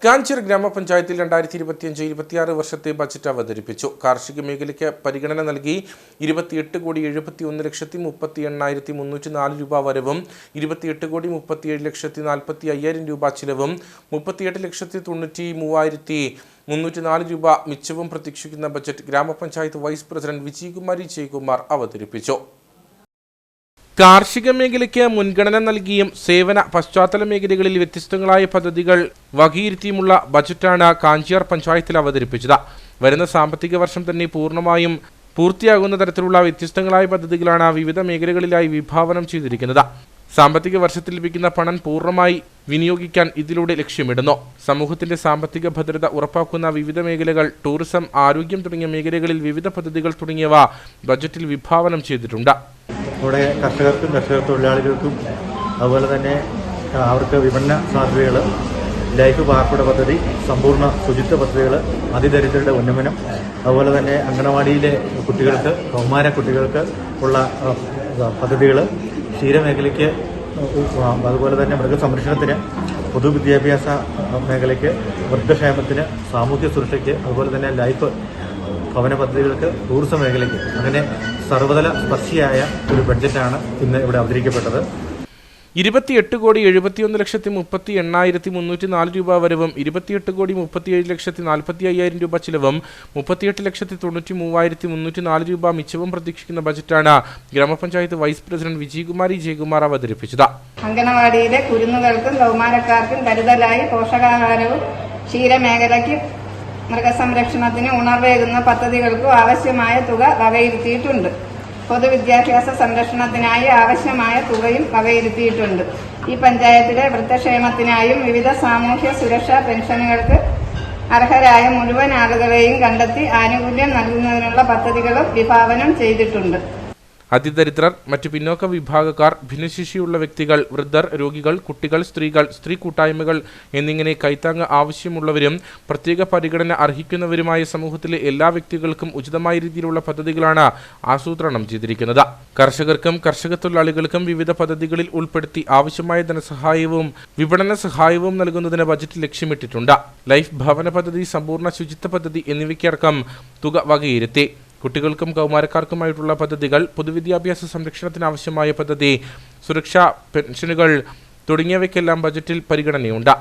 കാഞ്ചിർ ഗ്രാമപഞ്ചായത്തിൽ 2025-26 വർഷത്തെ ബജറ്റ് അവതരിപ്പിച്ചു. കാർഷിക മേഖലയ്ക്ക് പരിഗണന നൽകി 28,71,38,304 രൂപ വരവും 28,37,40,5000 രൂപ ചിലവും 38,93,304 രൂപ മിച്ചവും പ്രതീക്ഷിക്കുന്ന ബജറ്റ് ഗ്രാമപഞ്ചായത്ത് വൈസ് പ്രസിഡന്റ് വിജയകുമാരി ജയകുമാർ അവതരിപ്പിച്ചു. കാർഷിക മേഖലയ്ക്ക് മുൻഗണന നൽകിയും സേവന പശ്ചാത്തല മേഖലകളിൽ വ്യത്യസ്തങ്ങളായ പദ്ധതികൾ വകയിരുത്തിയുമുള്ള ബജറ്റാണ് കാഞ്ചിയാർ പഞ്ചായത്തിൽ അവതരിപ്പിച്ചത്. വരുന്ന സാമ്പത്തിക വർഷം തന്നെ പൂർത്തിയാകുന്ന തരത്തിലുള്ള വ്യത്യസ്തങ്ങളായ പദ്ധതികളാണ് വിവിധ മേഖലകളിലായി വിഭാവനം ചെയ്തിരിക്കുന്നത്. സാമ്പത്തിക വർഷത്തിൽ ലഭിക്കുന്ന പണം പൂർണ്ണമായി വിനിയോഗിക്കാൻ ഇതിലൂടെ ലക്ഷ്യമിടുന്നു. സമൂഹത്തിന്റെ സാമ്പത്തിക ഭദ്രത ഉറപ്പാക്കുന്ന വിവിധ മേഖലകൾ, ടൂറിസം, ആരോഗ്യം തുടങ്ങിയ മേഖലകളിൽ വിവിധ പദ്ധതികൾ തുടങ്ങിയവ ബജറ്റിൽ വിഭാവനം ചെയ്തിട്ടുണ്ട്. ഇവിടെ കർഷകർക്കും കർഷക തൊഴിലാളികൾക്കും അതുപോലെ തന്നെ അവർക്ക് വിപണന സാധ്യതകൾ, ലൈഫ് പാർപ്പിട പദ്ധതി, സമ്പൂർണ്ണ ശുചിത്വ പദ്ധതികൾ, അതിദരിദ്രരുടെ ഉന്നമനം, അതുപോലെ തന്നെ അംഗനവാടിയിലെ കുട്ടികൾക്ക്, കൗമാര കുട്ടികൾക്ക് ഉള്ള പദ്ധതികൾ, ക്ഷീരമേഖലയ്ക്ക്, അതുപോലെ തന്നെ മൃഗസംരക്ഷണത്തിന്, പൊതുവിദ്യാഭ്യാസ മേഖലയ്ക്ക്, വൃദ്ധക്ഷേമത്തിന്, സാമൂഹ്യ സുരക്ഷയ്ക്ക്, അതുപോലെ തന്നെ ലൈഫ് ഭവന പദ്ധതികൾക്ക്, ടൂറിസം മേഖലയ്ക്ക്, അങ്ങനെ സർവതല സ്പർശിയായ ഒരു ബഡ്ജറ്റാണ് ഇന്ന് ഇവിടെ അവതരിക്കപ്പെട്ടത്. 28,71,38,304 രൂപ വരവും 28,37,40,5000 രൂപ ചിലവും 38,93,304 രൂപ മിച്ചവും പ്രതീക്ഷിക്കുന്ന ബജറ്റാണ് ഗ്രാമപഞ്ചായത്ത് വൈസ് പ്രസിഡന്റ് വിജയകുമാരി ജയകുമാർ അവതരിപ്പിച്ചത്. അംഗനവാടിയിലെ കുരുന്നുകൾക്കും കൗമാരക്കാർക്കും കരുതലായി പോഷകാഹാരവും, ക്ഷീരമേഖലയ്ക്ക്, മൃഗസംരക്ഷണത്തിന് ഉണർവേകുന്ന പദ്ധതികൾക്കും ആവശ്യമായ തുക വകയിരുത്തിയിട്ടുണ്ട്. പൊതുവിദ്യാഭ്യാസ സംരക്ഷണത്തിനായി ആവശ്യമായ തുകയും വകയിരുത്തിയിട്ടുണ്ട്. ഈ പഞ്ചായത്തിലെ വൃദ്ധക്ഷേമത്തിനായും വിവിധ സാമൂഹ്യ സുരക്ഷാ പെൻഷനുകൾക്ക് അർഹരായ മുഴുവൻ ആളുകളെയും കണ്ടെത്തി ആനുകൂല്യം നൽകുന്നതിനുള്ള പദ്ധതികളും വിഭാവനം ചെയ്തിട്ടുണ്ട്. അതിദരിദ്രർ, മറ്റു പിന്നോക്ക വിഭാഗക്കാർ, ഭിന്നശേഷിയുള്ള വ്യക്തികൾ, വൃദ്ധർ, രോഗികൾ, കുട്ടികൾ, സ്ത്രീകൾ, സ്ത്രീ കൂട്ടായ്മകൾ എന്നിങ്ങനെ കൈത്താങ്ങ് ആവശ്യമുള്ളവരും പ്രത്യേക പരിഗണന അർഹിക്കുന്നവരുമായ സമൂഹത്തിലെ എല്ലാ വ്യക്തികൾക്കും ഉചിതമായ രീതിയിലുള്ള പദ്ധതികളാണ് ആസൂത്രണം ചെയ്തിരിക്കുന്നത്. കർഷകർക്കും കർഷക തൊഴിലാളികൾക്കും വിവിധ പദ്ധതികളിൽ ഉൾപ്പെടുത്തി ആവശ്യമായ ധനസഹായവും വിപണന സഹായവും നൽകുന്നതിന് ബജറ്റ് ലക്ഷ്യമിട്ടിട്ടുണ്ട്. ലൈഫ് ഭവന പദ്ധതി, സമ്പൂർണ്ണ ശുചിത്വ പദ്ധതി എന്നിവയ്ക്കടക്കം തുക വകയിരുത്തി. കുട്ടികൾക്കും കൗമാരക്കാർക്കുമായിട്ടുള്ള പദ്ധതികൾ, പൊതുവിദ്യാഭ്യാസ സംരക്ഷണത്തിനാവശ്യമായ പദ്ധതി, സുരക്ഷാ പെൻഷനുകൾ തുടങ്ങിയവയ്ക്കെല്ലാം ബജറ്റിൽ പരിഗണനയുണ്ട്.